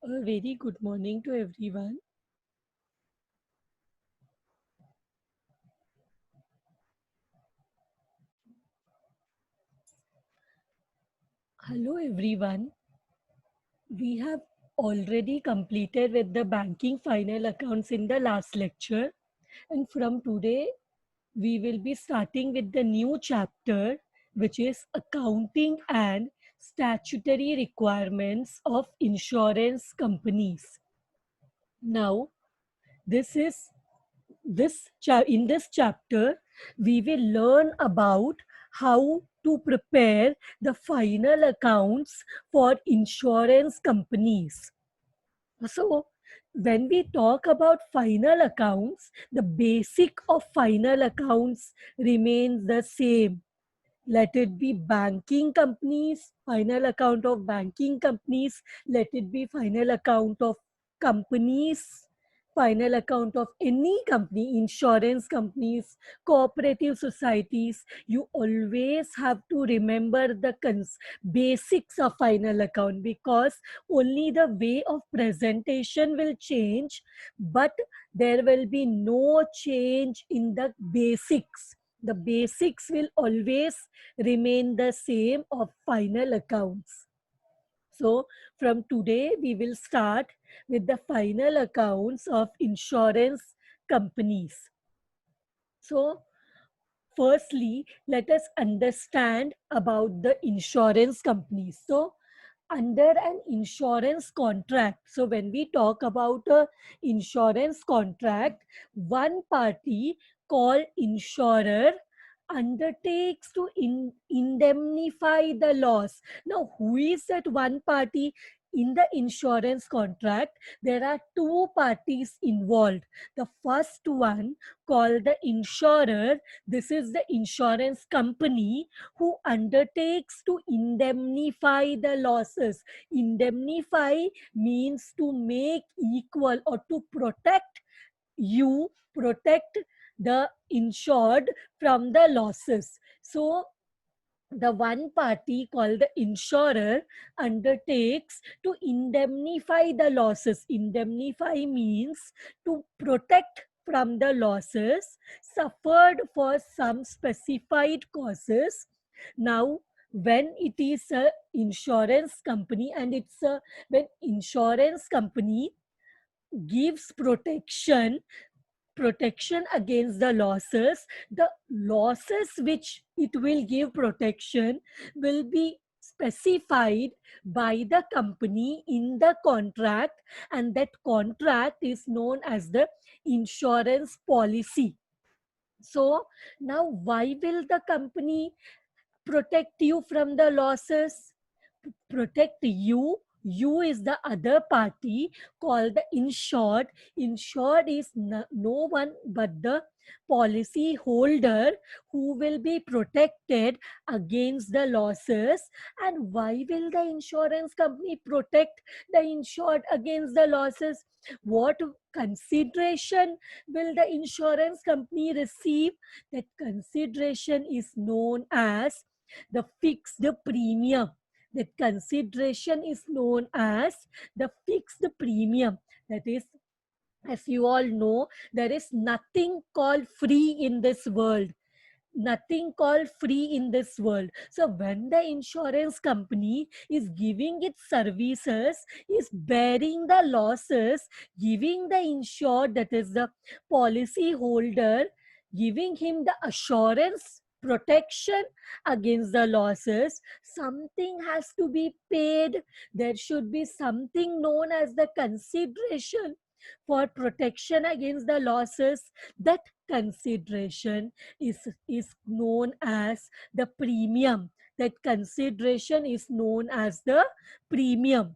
A very good morning to everyone. Hello everyone. We have already completed with the banking final accounts in the last lecture, and from today we will be starting with the new chapter, which is accounting and statutory requirements of insurance companies. Now, this is in this chapter we will learn about how to prepare the final accounts for insurance companies. So when we talk about final accounts, the basic of final accounts remains the same. Let it be banking companies, final account of banking companies, let it be final account of companies, final account of any company, insurance companies, cooperative societies. You always have to remember the basics of final account, because only the way of presentation will change, but there will be no change in the basics. The basics will always remain the same of final accounts. So from today, we will start with the final accounts of insurance companies. So firstly, let us understand about the insurance companies. So under an insurance contract, so when we talk about a insurance contract, one party called insurer undertakes to indemnify the loss. Now who is that one party? In the insurance contract there are two parties involved. The first one, called the insurer, this is the insurance company who undertakes to indemnify the losses. Indemnify means to make equal or to protect you, protect the insured from the losses. So the one party called the insurer undertakes to indemnify the losses. Indemnify means to protect from the losses suffered for some specified causes. Now when it is a insurance company, and it's a when insurance company gives protection against the losses, the losses which it will give protection will be specified by the company in the contract, and that contract is known as the insurance policy. So now why will the company protect you from the losses? Protect you. You is the other party called the insured. Insured is no one but the policy holder who will be protected against the losses. And why will the insurance company protect the insured against the losses? What consideration will the insurance company receive? That consideration is known as the fixed premium. That consideration is known as the fixed premium. That is, as you all know, there is nothing called free in this world. Nothing called free in this world. So when the insurance company is giving its services, is bearing the losses, giving the insured, that is the policy holder, giving him the assurance protection against the losses, something has to be paid. There should be something known as the consideration for protection against the losses. That consideration is known as the premium. That consideration is known as the premium.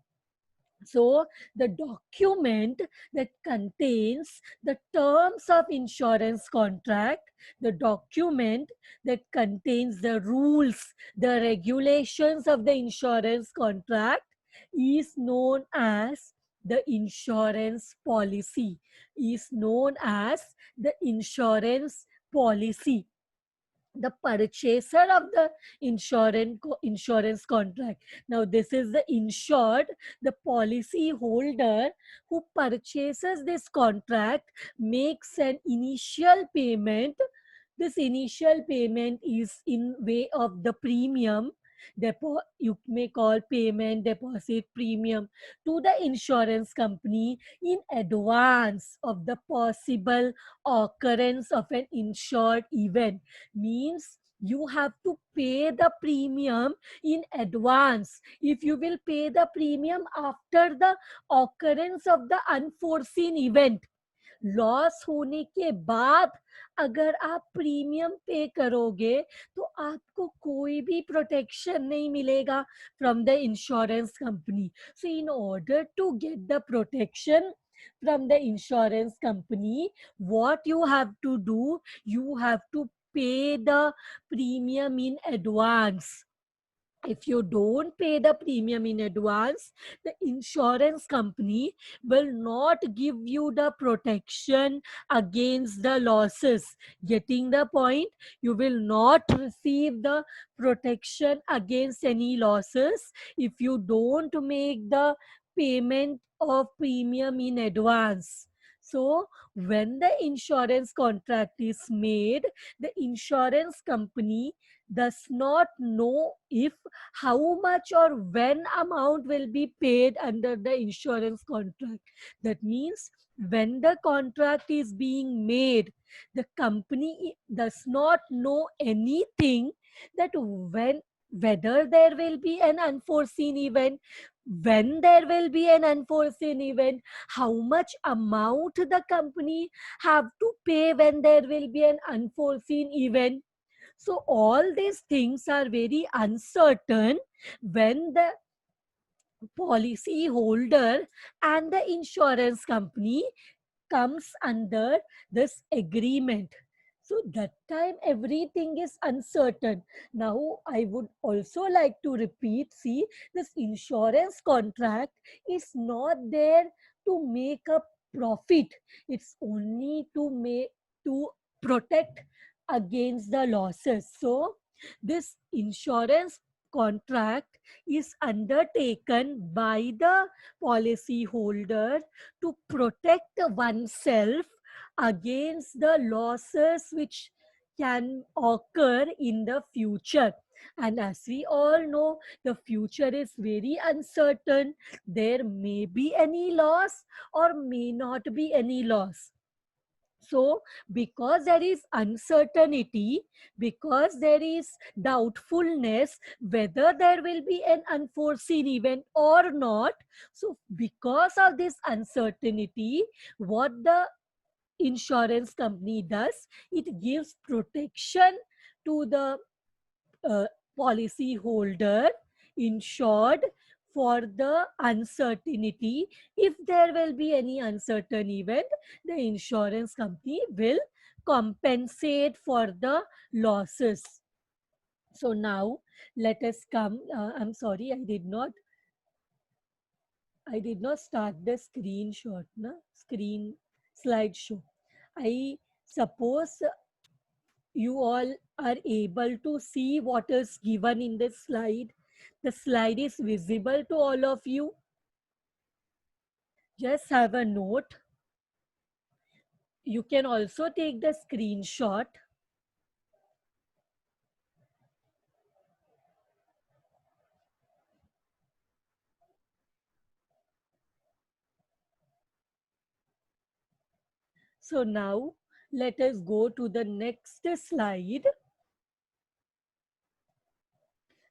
So the document that contains the terms of insurance contract, the document that contains the rules, the regulations of the insurance contract is known as the insurance policy. Is known as the insurance policy. the purchaser of the insurance contract. Now this is the insured, the policy holder who purchases this contract makes an initial payment. This initial payment is in way of the premium. You may call payment, deposit, premium to the insurance company in advance of the possible occurrence of an insured event. Means you have to pay the premium in advance. If you will pay the premium after the occurrence of the unforeseen event, loss होने के बाद अगर आप premium पे करोगे तो आपको कोई भी प्रोटेक्शन नहीं मिलेगा from the insurance company. So in order to get the protection from the insurance company, what you have to do, you have to pay the premium in advance. If you don't pay the premium in advance, the insurance company will not give you the protection against the losses. Getting the point? You will not receive the protection against any losses if you don't make the payment of premium in advance. So, when the insurance contract is made, the insurance company does not know if how much or when amount will be paid under the insurance contract. That means when the contract is being made, the company does not know anything that when whether there will be an unforeseen event, when there will be an unforeseen event, how much amount the company have to pay when there will be an unforeseen event. So all these things are very uncertain when the policy holder and the insurance company comes under this agreement. So that time everything is uncertain. Now I would also like to repeat, see, this insurance contract is not there to make a profit. It's only to make to protect against the losses. So this insurance contract is undertaken by the policy holder to protect oneself against the losses which can occur in the future. And as we all know, the future is very uncertain. There may be any loss or may not be any loss. So, because there is uncertainty, because there is doubtfulness whether there will be an unforeseen event or not, so because of this uncertainty, what the insurance company does, it gives protection to the uh, policy holder insured for the uncertainty. If there will be any uncertain event, the insurance company will compensate for the losses. So now let us come. I'm sorry, I did not start the screenshot, na? Screen slideshow. I suppose you all are able to see what is given in the slide. The slide is visible to all of you. Just have a note. You can also take the screenshot. So now let us go to the next slide.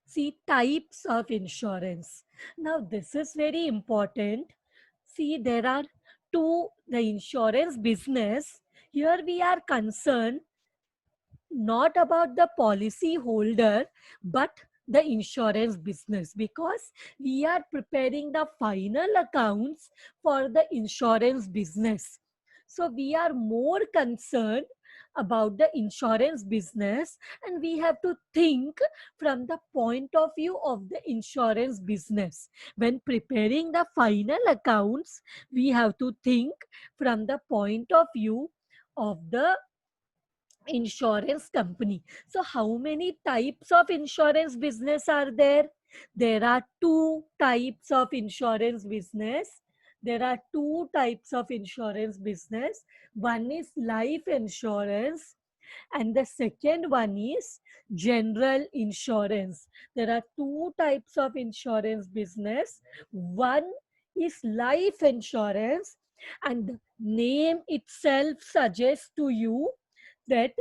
See, types of insurance. Now this is very important. See, there are the insurance business. Here we are concerned not about the policy holder but the insurance business, because we are preparing the final accounts for the insurance business. So we are more concerned about the insurance business, and we have to think from the point of view of the insurance business. When preparing the final accounts, we have to think from the point of view of the insurance company. So how many types of insurance business are there? There are two types of insurance business. There are two types of insurance business. One is life insurance and the second one is general insurance. There are two types of insurance business. One is life insurance, and the name itself suggests to you that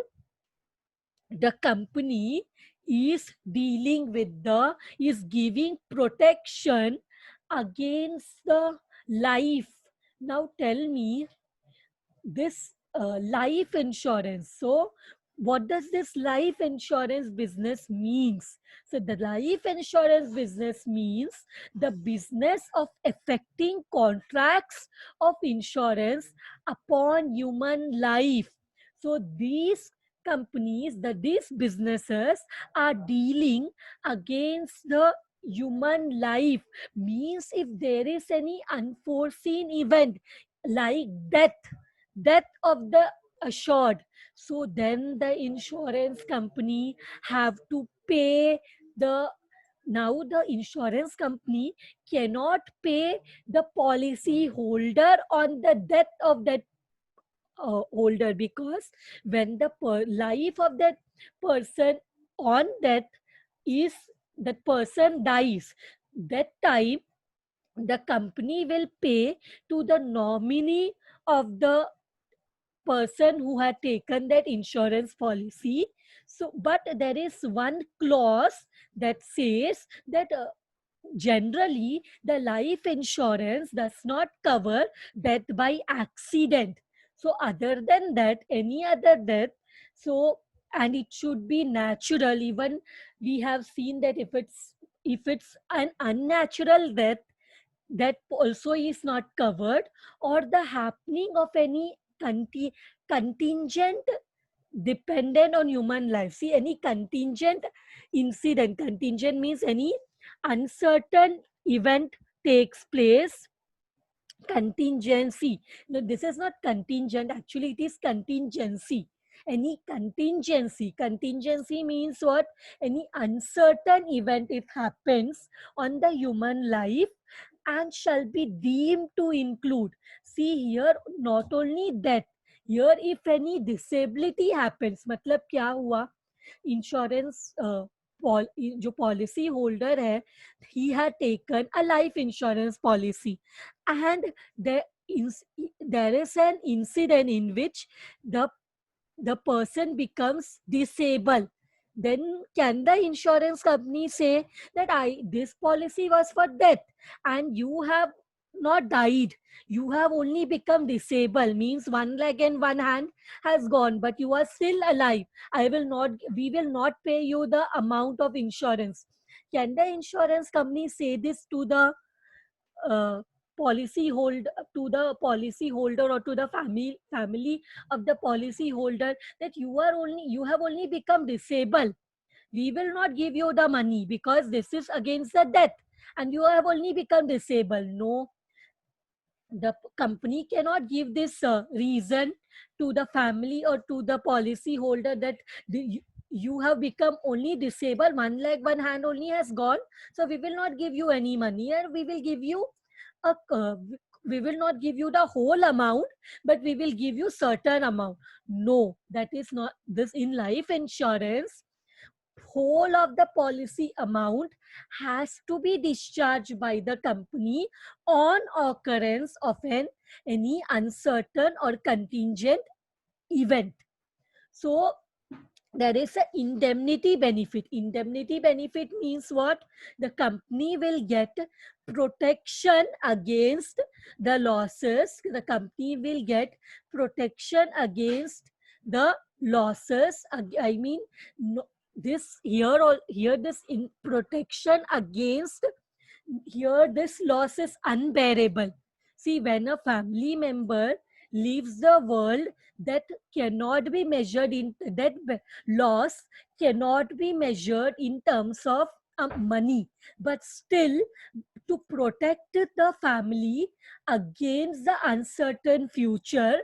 the company is dealing with the is giving protection against the life. Now tell me this life insurance. So what does this life insurance business means? So the life insurance business means the business of effecting contracts of insurance upon human life. So these companies, these businesses are dealing against the human life. Means if there is any unforeseen event like death of the assured, so then the insurance company have to pay the now the insurance company cannot pay the policy holder on the death of that holder, because when the life of that person on death is that person dies, that time the company will pay to the nominee of the person who had taken that insurance policy. So but there is one clause that says that generally the life insurance does not cover death by accident. So other than that, any other death, so and it should be natural. Even we have seen that if it's an unnatural death, that also is not covered, or the happening of any contingent dependent on human life. See, any contingent incident, contingent means any uncertain event takes place. Contingency, no, this is not contingent, actually it is contingency. Any contingency means what? Any uncertain event, it happens on the human life and shall be deemed to include. See here, not only that, here if any disability happens, मतलब क्या हुआ? Insurance जो policy holder है, he had taken a life insurance policy, and there is an incident in which the the person becomes disabled. Then can the insurance company say that I this policy was for death and you have not died, you have only become disabled, means one leg and one hand has gone, but you are still alive, I will not we will not pay you the amount of insurance? Can the insurance company say this to the uh, policy holder or to the family of the policy holder, that you have only become disabled, we will not give you the money because this is against the death and you have only become disabled? No, the company cannot give this reason to the family or to the policy holder that you have become only disabled, one leg one hand only has gone, so we will not give you any money, and we will give you a we will not give you the whole amount, but we will give you certain amount. No, that is not this. In life insurance, whole of the policy amount has to be discharged by the company on occurrence of any uncertain or contingent event. So there is a indemnity benefit. Indemnity benefit means what? The company will get protection against the losses. The company will get protection against the losses. I mean, no, this here or here this in protection against, here this loss is unbearable. See, when a family member leaves the world, that cannot be measured in loss cannot be measured in terms of money, but still, to protect the family against the uncertain future,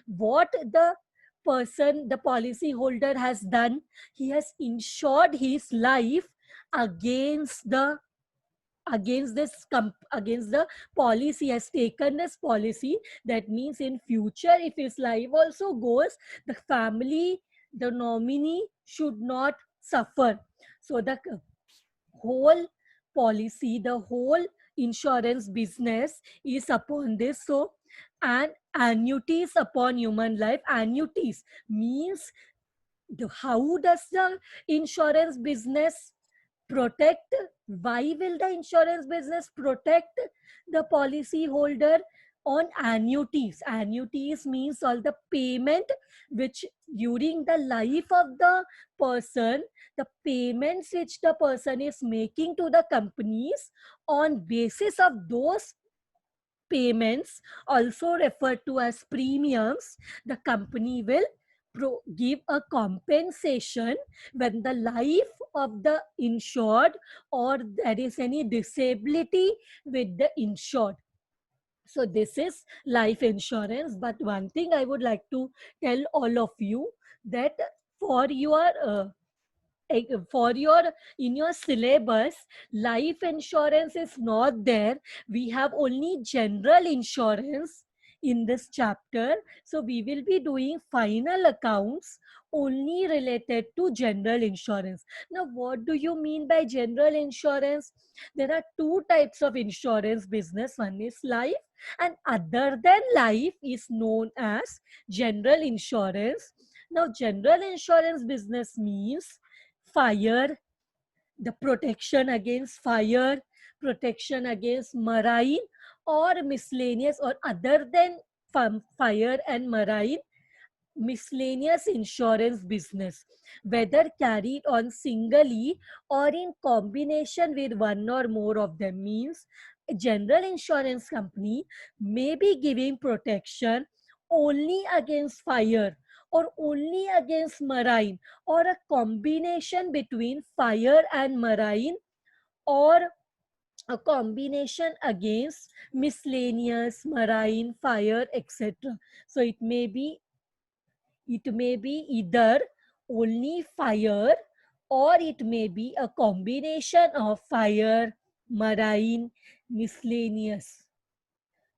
what the person, the policy holder has done, he has insured his life against the against the policy, has taken this policy. That means in future if his life also goes, the family, the nominee should not suffer. So the whole policy, the whole insurance business is upon this. So, and annuities upon human life. Annuities means how does the insurance business protect? Why will the insurance business protect the policy holder? On annuities. Annuities means all the payment which during the life of the person, the payments which the person is making to the companies, on basis of those payments, also referred to as premiums, the company will give a compensation when the life of the insured or there is any disability with the insured. So this is life insurance. But one thing I would like to tell all of you, that for your for your in your syllabus, life insurance is not there. We have only general insurance in this chapter. So we will be doing final accounts only related to general insurance. Now what do you mean by general insurance? There are two types of insurance business. One is life, and other than life is known as general insurance. Now general insurance business means fire, the protection against fire, protection against marine or miscellaneous or other than fire and marine, miscellaneous insurance business, whether carried on singly or in combination with one or more of them. Means a general insurance company may be giving protection only against fire or only against marine, or a combination between fire and marine, or a combination against miscellaneous marine, fire, etc. So it may be either only fire, or it may be a combination of fire, marine, miscellaneous.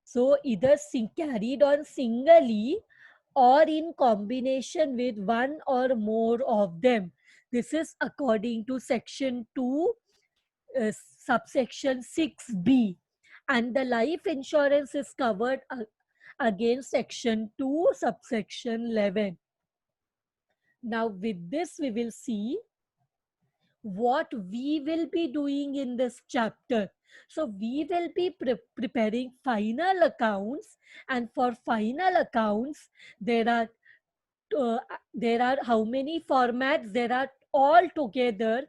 So either carried on singly or in combination with one or more of them. This is according to section 2, subsection 6b. And the life insurance is covered against section 2, subsection 11. Now with this we will see what we will be doing in this chapter. So we will be preparing final accounts, and for final accounts uh, there are how many formats? There are altogether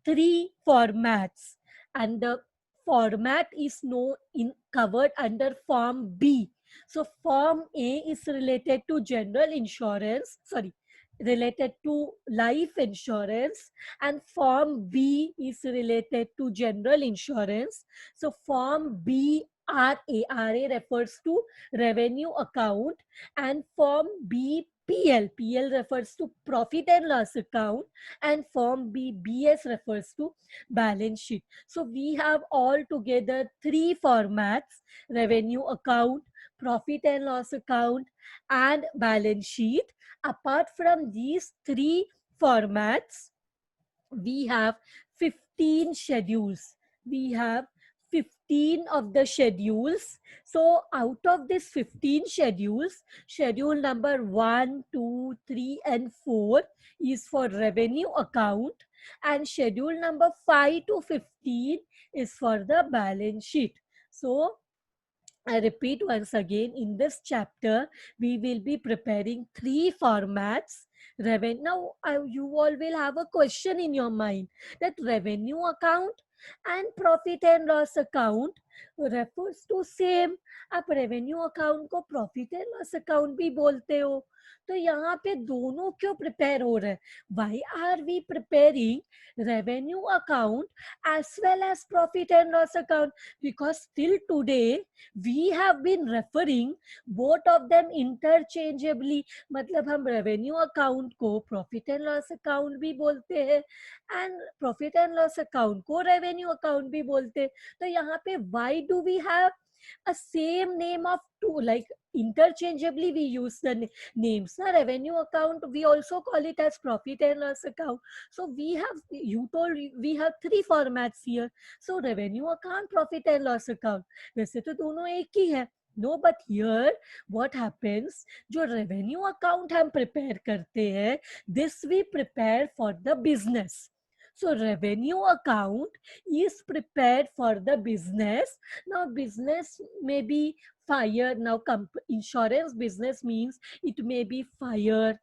3 formats, and the format is covered under Form B. So Form A is related to general insurance, related to life insurance, and Form B is related to general insurance. So Form B RA refers to revenue account, and Form B PL refers to profit and loss account, and Form BS refers to balance sheet. So we have all together 3 formats: revenue account, profit and loss account, and balance sheet. Apart from these 3 formats, we have 15 schedules. We have 15 of the schedules. So out of these 15 schedules, schedule number 1, 2, 3, and 4 is for revenue account, and schedule number 5 to 15 is for the balance sheet. So I repeat once again, in this chapter, we will be preparing 3 formats. Now, you all will have a question in your mind, that revenue account and profit and loss account, refers to same. आप revenue account को profit and loss account भी बोलते हो, तो यहाँ पे दोनों क्यों प्रिपेयर हो रहे हैं? Why are we preparing revenue account as well as profit and loss account? Because till today we have been referring both of them interchangeably. मतलब हम रेवेन्यू अकाउंट को प्रॉफिट एंड लॉस अकाउंट भी बोलते हैं and profit and loss account को revenue account भी बोलते हैं। तो यहाँ पे why do we have a same name of two, like interchangeably we use the names na? Revenue account we also call it as profit and loss account. So we have, you told we have three formats here. So revenue account, profit and loss account, वैसे तो दोनों एक ही है। No, but here what happens, जो revenue account हम prepare करते हैं, this we prepare for the business. So revenue account is prepared for the business. Now business may be fire. Now insurance business means it may be fire,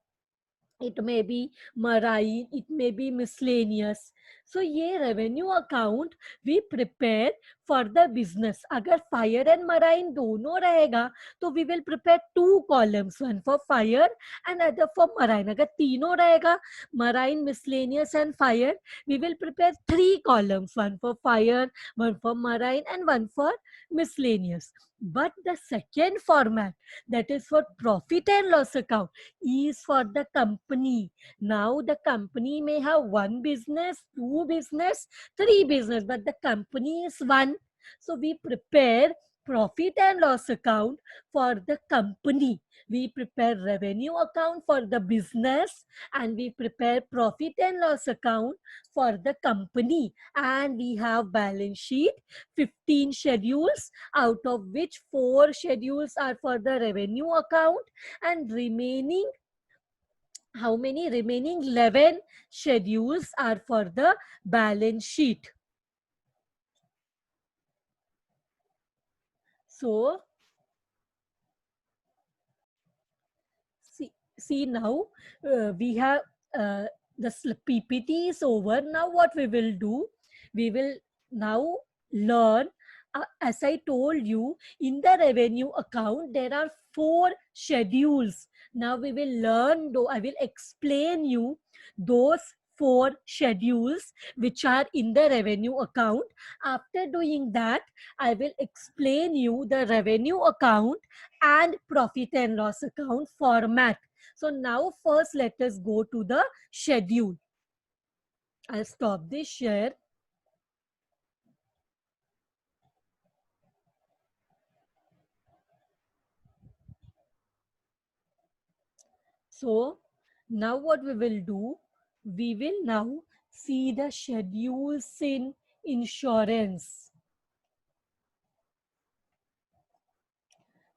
it may be marine, it may be miscellaneous. So ये revenue account we prepare for the business. अगर fire and marine दोनों रहेगा तो we will prepare two columns, one for fire and other for marine. अगर तीनों रहेगा, marine, miscellaneous and fire, we will prepare three columns, one for fire, one for marine and one for miscellaneous. But the second format, that is for profit and loss account, is for the company. Now the company may have one business, two business, three business, but the company is one. So we prepare profit and loss account for the company. We prepare revenue account for the business and we prepare profit and loss account for the company. And we have balance sheet, 15 schedules, out of which 4 schedules are for the revenue account and remaining, how many? Remaining 11 schedules are for the balance sheet. So see now we have the PPT is over. Now what we will do, we will now learn, as I told you, in the revenue account there are 4 schedules. Now we will learn, though I will explain you those 4 schedules which are in the revenue account. After doing that, I will explain you the revenue account and profit and loss account format. So now first let us go to the schedule. I'll stop this share. So now what we will do, we will now see the schedules in insurance.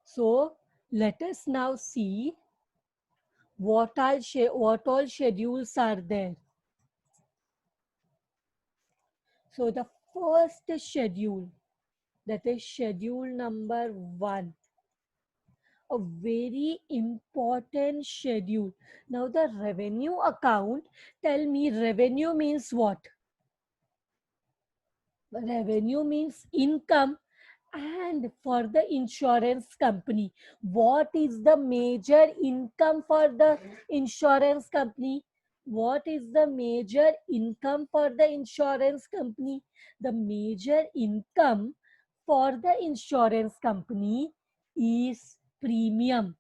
So let us now see what all schedules are there. So the first schedule, that is schedule number 1, a very important schedule. Now the revenue account, tell me, revenue means what? Revenue means income. And for the insurance company, what is the major income for the insurance company? What is the major income for the insurance company? The major income for the insurance company is premium.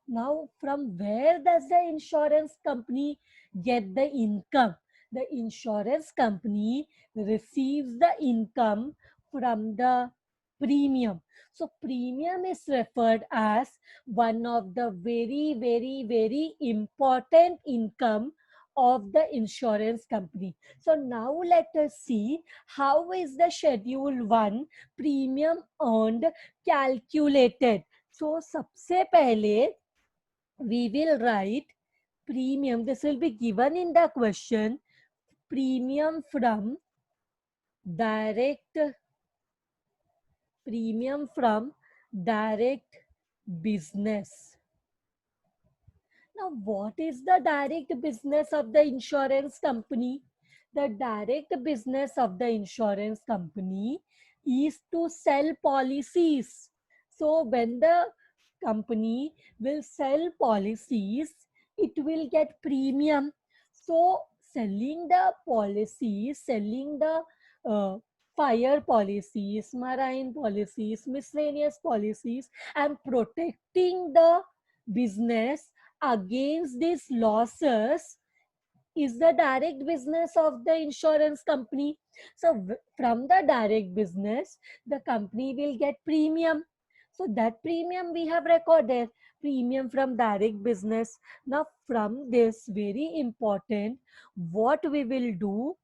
Now, from where does the insurance company get the income? The insurance company receives the income from the premium. So, premium is referred as one of the very, very, very important income of the insurance company. So, now let us see how is the schedule 1 premium earned calculated. So, सबसे पहले we will write premium. This will be given in the question. Premium from direct, premium from direct business. Now, what is the direct business of the insurance company? The direct business of the insurance company, is to sell policies. So when the company will sell policies, it will get premium. So selling the policies, selling the uh, fire policies, marine policies, miscellaneous policies, and protecting the business against these losses is the direct business of the insurance company. So from the direct business, the company will get premium. So that premium we have recorded, premium from direct business. Now from this, very important, what we will do,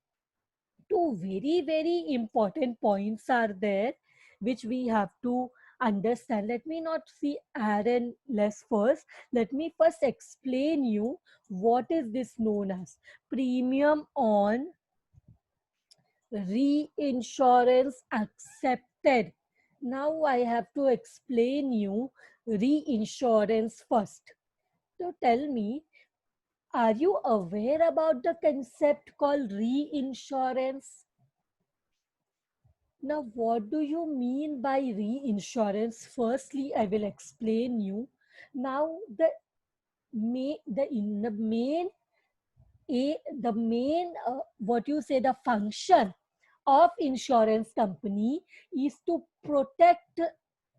two very important points are there which we have to understand. Let me not see add and less first. Let me first explain you what is this known as premium on reinsurance accepted. Now I have to explain you reinsurance first. So tell me, are you aware about the concept called reinsurance? Now, what do you mean by reinsurance? Firstly, I will explain you. Now, the main the main what you say the function of insurance company is to protect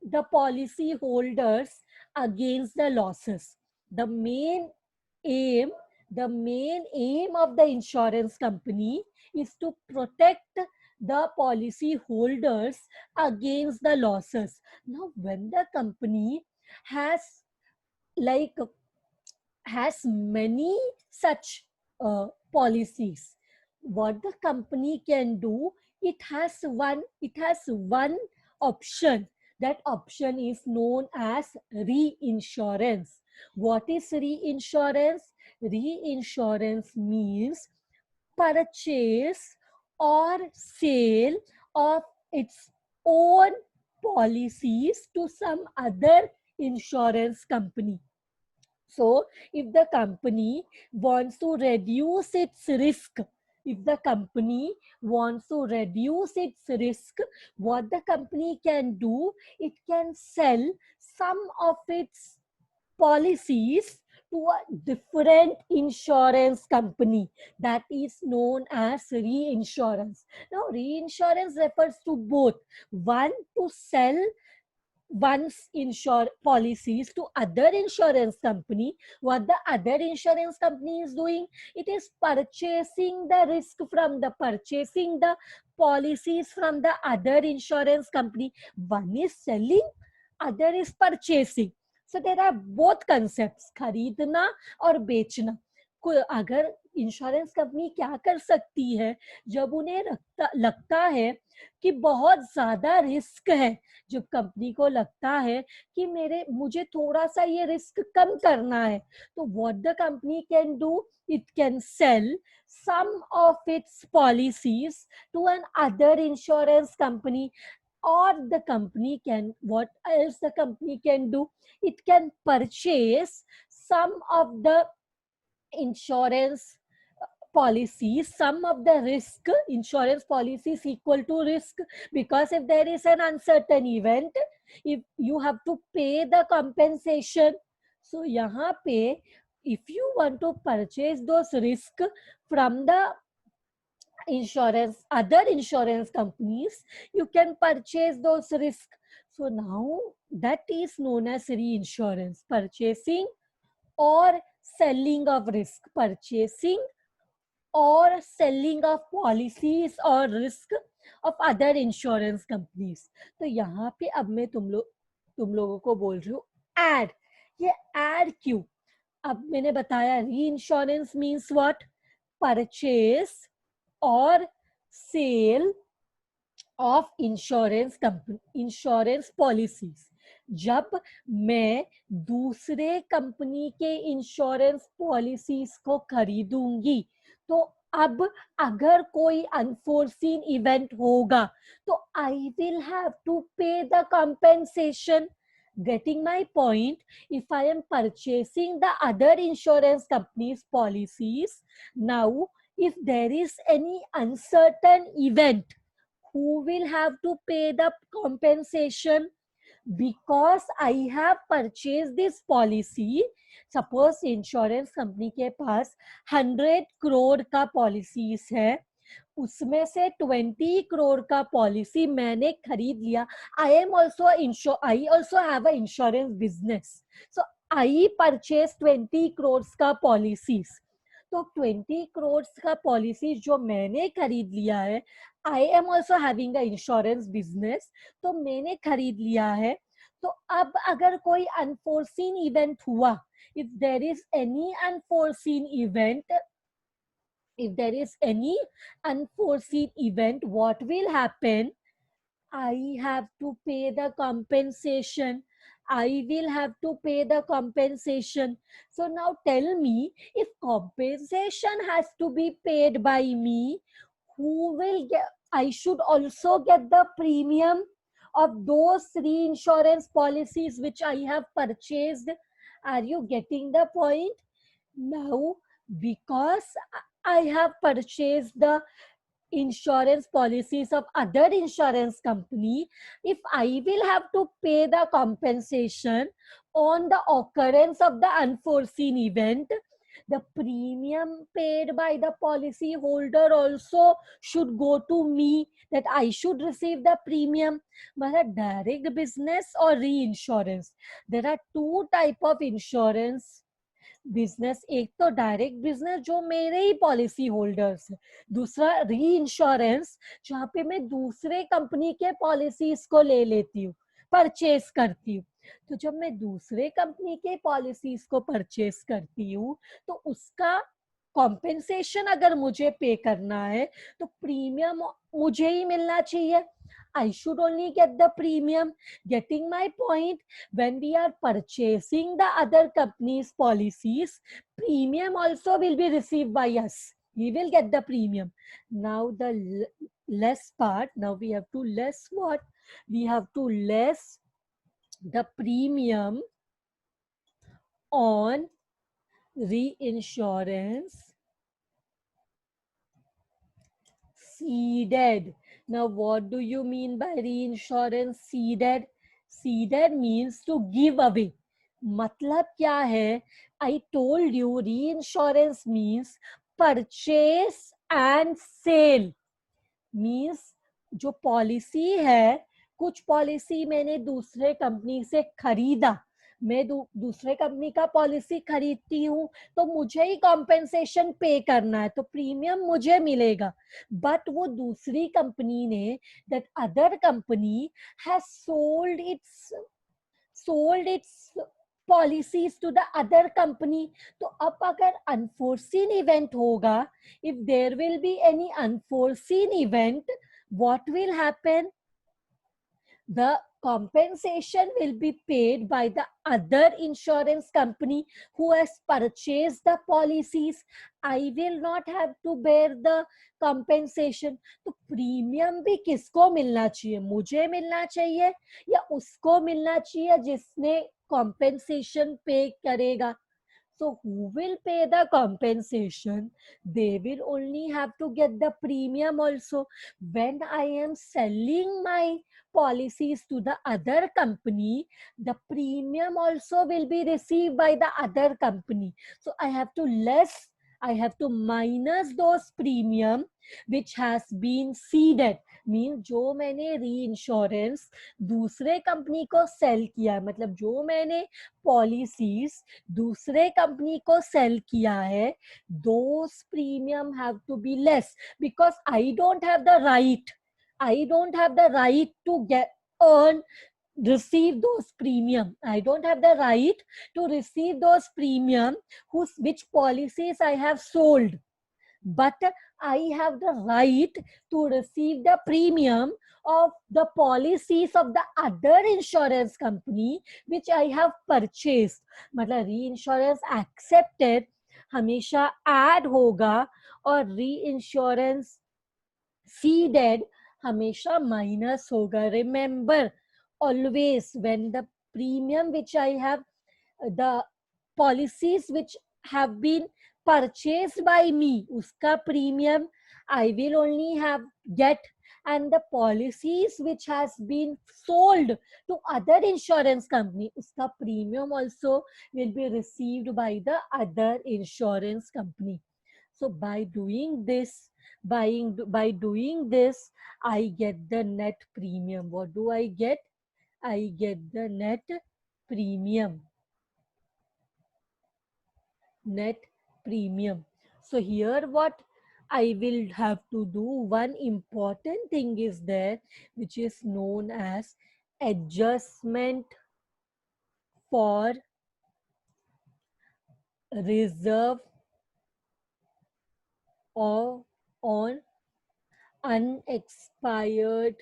the policy holders against the losses. The main aim, the main aim of the insurance company is to protect the policy holders against the losses. Now, when the company has like has many such policies, what the company can do, it has one option. That option is known as reinsurance. What is reinsurance? Reinsurance means purchase or sale of its own policies to some other insurance company. So, if the company wants to reduce its risk, if the company wants to reduce its risk, what the company can do, it can sell some of its policies to a different insurance company. That is known as reinsurance. Now, reinsurance refers to both one, to sell one's insure policies to other insurance company. What the other insurance company is doing, it is purchasing the risk from the purchasing the policies from the other insurance company. One is selling, other is purchasing. So there are both concepts, खरीदना और बेचना. अगर insurance company क्या कर सकती है, जब उन्हें लगता है कि बहुत ज्यादा रिस्क है, जब कंपनी को लगता है कि मुझे थोड़ा सा ये रिस्क कम करना है, तो what the company can do, it can sell some of its policies to an other insurance company. Or the company can, what else the company can do, it can purchase some of the insurance policies, some of the risk. Insurance policy is equal to risk, because if there is an uncertain event, if you have to pay the compensation. So yahan pe, if you want to purchase those risk from the insurance, other insurance companies, you can purchase those risk. So now that is known as reinsurance, purchasing or selling of risk, purchasing or selling of policies or risk of other insurance companies. तो यहाँ पे अब मैं तुम लोगों को बोल रही हूँ एड. ये एड क्यों? अब मैंने बताया reinsurance means what, purchase और sale of insurance company, insurance policies. जब मैं दूसरे कंपनी के इंश्योरेंस पॉलिसीज को खरीदूंगी, तो अब अगर कोई अनफोर्सीन इवेंट होगा, तो आई विल हैव टू पे the compensation. Getting my point? If I am purchasing the other insurance company's policies, now if there is any uncertain event, who will have to pay the compensation? Because I have purchased this policy. Suppose insurance company के पास 100 करोड़ का policies है, उसमें से 20 करोड़ का policy मैंने खरीद लिया. I also have a insurance business, so I purchase 20 crore का पॉलिसीज. तो 20 करोड़ का पॉलिसी जो मैंने खरीद लिया है, I am also having a insurance business, तो मैंने खरीद लिया है. तो अब अगर कोई अनफोर्सीन इवेंट हुआ, if there is any unforeseen event, if there is any unforeseen event, what will happen? I have to pay the compensation. I will have to pay the compensation. So now tell me, if compensation has to be paid by me, who will get? I should also get the premium of those reinsurance policies which I have purchased. Are you getting the point? Now, because I have purchased the insurance policies of other insurance company, if I will have to pay the compensation on the occurrence of the unforeseen event, the premium paid by the policy holder also should go to me, that I should receive the premium. But direct business or reinsurance, there are two type of insurance business. एक तो direct business जो मेरे ही policy holders है, दूसरा री insurance जहाँ पे मैं दूसरे कंपनी के पॉलिसीज को ले लेती हूँ, परचेस करती हूँ. तो जब मैं दूसरे कंपनी के पॉलिसीज को परचेस करती हूँ, तो उसका कॉम्पेंसेशन अगर मुझे पे करना है, तो प्रीमियम मुझे ही मिलना चाहिए. I should only get the premium. Getting my point? When we are purchasing the other company's policies, premium also will be received by us. We will get the premium. Now the less part, now we have to less what? We have to less the premium on reinsurance ceded. Now, what do you mean by reinsurance ceded? Ceded means to give away. मतलब क्या है? I told you reinsurance means purchase and sale. Means जो policy है, कुछ policy मैंने दूसरे company से खरीदा, मैं दूसरे कंपनी का पॉलिसी खरीदती हूँ, तो मुझे ही कॉम्पेंसेशन पे करना है, तो प्रीमियम मुझे मिलेगा. बट वो दूसरी कंपनी ने, that other company has sold its policies to the other company. तो अब अगर unforeseen event होगा, if there will be any unforeseen event, what will happen? The compensation will be paid by the other insurance company who has purchased the policies. I will not have to bear the compensation. तो premium भी किसको मिलना चाहिए? मुझे मिलना चाहिए या उसको मिलना चाहिए जिसने compensation पे करेगा? So who will pay the compensation? They will only have to get the premium also. When I am selling my policies to the other company, the premium also will be received by the other company. So I have to minus those premium which has been ceded. Mean जो मैंने री insurance दूसरे company को cell किया, मतलब जो मैंने policies दूसरे कंपनी को सेल किया है, those premium have to be less because I don't have the right to receive those premium. I don't have the right to receive those premium which policies I have sold, but I have the right to receive the premium of the policies of the other insurance company which I have purchased. मतलब री insurance accepted हमेशा add होगा और री insurance seeded हमेशा minus होगा. Remember always when the premium which I have, the policies which have been purchased by me, uska premium I will only have get and the policies which has been sold to other insurance company, uska premium also will be received by the other insurance company. So by doing this, I get the net premium. What do I get? I get the net premium. Net premium. So here what I will have to do, one important thing is there, which is known as adjustment for reserve or on unexpired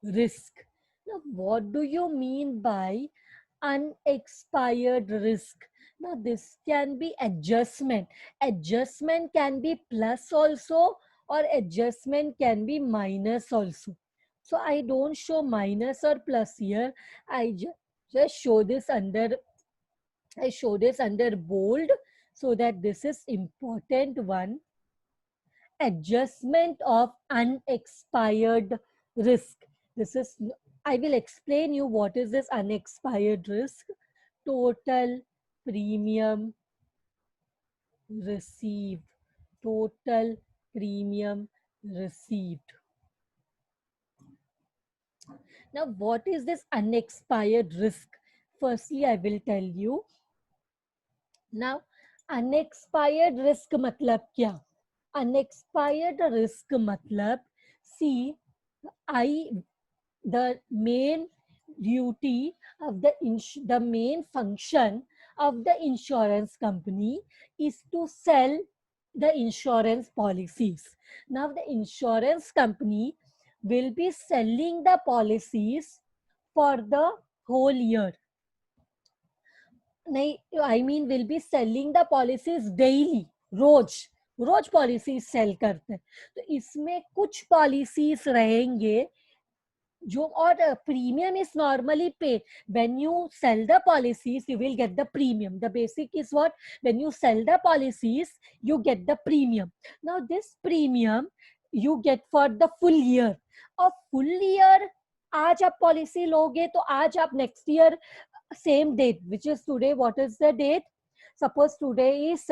risk. Now, what do you mean by unexpired risk? Now, this can be adjustment. Adjustment can be plus also, or adjustment can be minus also. So, I don't show minus or plus here. I just show this under, I show this under bold, so that this is important one. Adjustment of unexpired risk. This is, I will explain you what is this unexpired risk. Total premium received. Total premium received. Now, what is this unexpired risk? Firstly, I will tell you. Now, unexpired risk matlab kya? Unexpired risk matlab, see, I the main duty of the main function of the insurance company is to sell the insurance policies. Now the insurance company will be selling the policies for the whole year. I mean will be selling the policies daily, रोज रोज policies sale करते हैं. तो इसमें कुछ policies रहेंगे जो, और premium is normally paid when you sell the policies. You will get the premium. The basic is what, when you sell the policies you get the premium. Now this premium you get for the full year. और full year आज आप policy लोगे तो आज आप next year same date, which is today, what is the date? Suppose today is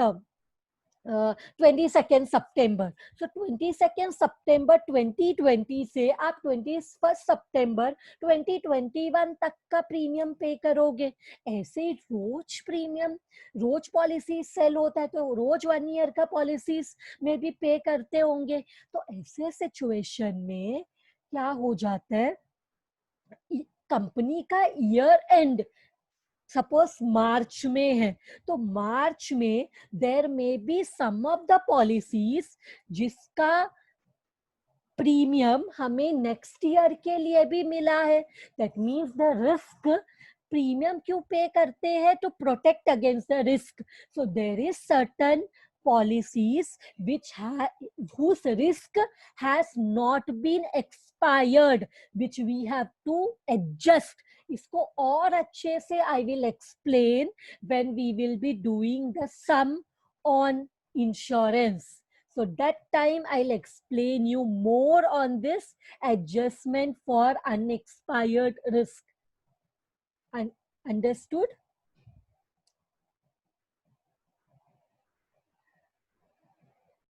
22nd September. So 22nd September 2020 से आप 21st September 2021 तक का प्रीमियम पे करोगे. ऐसे रोज प्रीमियम, रोज पॉलिसी सेल होता है तो रोज 1 ईयर का पॉलिसीज में भी पे करते होंगे. तो ऐसे सिचुएशन में क्या हो जाता है, कंपनी का ईयर एंड सपोज मार्च में है तो मार्च में there may be some of the policies जिसका प्रीमियम हमें नेक्स्ट ईयर के लिए भी मिला है. That means the risk, premium क्यों पे करते हैं, to protect against the risk. So there is certain policies whose risk has not been expired, which we have to adjust. इसको और अच्छे से I will explain when we will be doing the sum on insurance. So that time I'll explain you more on this adjustment for unexpired risk. Understood?